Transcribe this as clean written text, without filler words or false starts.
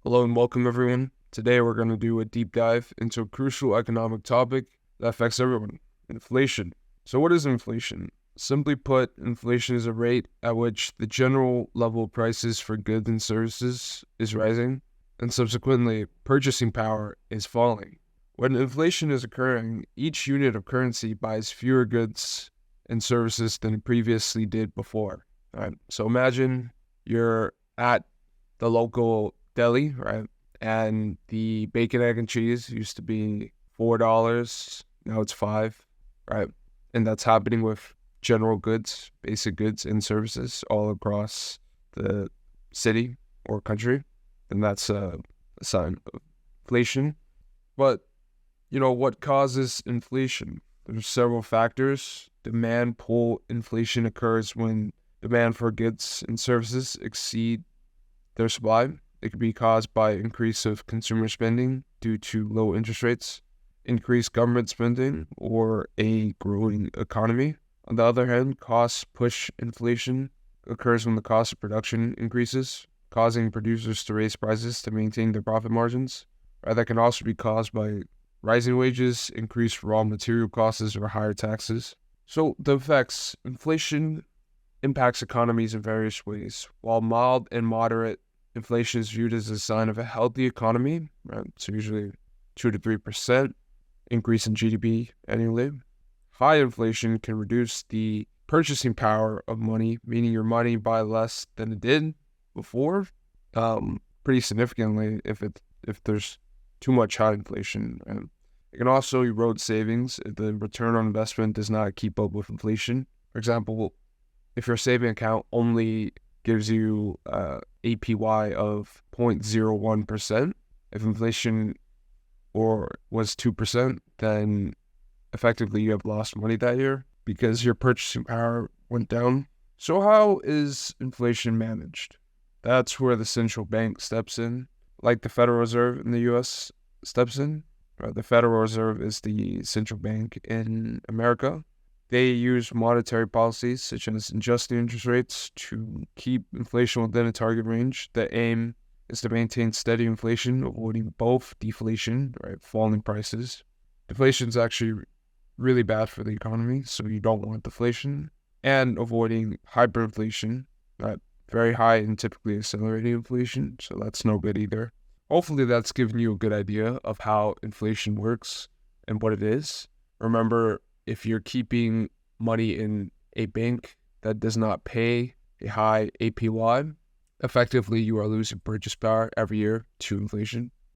Hello and welcome everyone. Today we're going to do a deep dive into a crucial economic topic that affects everyone, inflation. So what is inflation? Simply put, inflation is a rate at which the general level of prices for goods and services is rising, and subsequently purchasing power is falling. When inflation is occurring, each unit of currency buys fewer goods and services than it previously did before. All right? So imagine you're at the local deli, right? And the bacon, egg, and cheese used to be $4. Now it's $5, right? And that's happening with general goods, basic goods and services all across the city or country. And that's a sign of inflation. But, what causes inflation? There's several factors. Demand pull inflation occurs when demand for goods and services exceed their supply. It could be caused by increase of consumer spending due to low interest rates, increased government spending, or a growing economy. On the other hand, cost push inflation occurs when the cost of production increases, causing producers to raise prices to maintain their profit margins. That can also be caused by rising wages, increased raw material costs, or higher taxes. So the effects: inflation impacts economies in various ways. While mild and moderate inflation is viewed as a sign of a healthy economy, right? So usually 2 to 3% increase in GDP annually. High inflation can reduce the purchasing power of money, meaning your money buy less than it did before, pretty significantly if there's too much high inflation. It can also erode savings if the return on investment does not keep up with inflation. For example, if your saving account only gives you APY of 0.01%, if inflation was 2%, then effectively you have lost money that year because your purchasing power went down. So how is inflation managed? That's where the central bank steps in, like the Federal Reserve in the U.S. steps in. The Federal Reserve is the central bank in America. They use monetary policies such as adjusting interest rates to keep inflation within a target range. The aim is to maintain steady inflation, avoiding both deflation, right, falling prices. Deflation is actually really bad for the economy, so you don't want deflation, and avoiding hyperinflation, very high and typically accelerating inflation, so that's no good either. Hopefully that's given you a good idea of how inflation works and what it is. Remember, if you're keeping money in a bank that does not pay a high APY, effectively you are losing purchase power every year to inflation.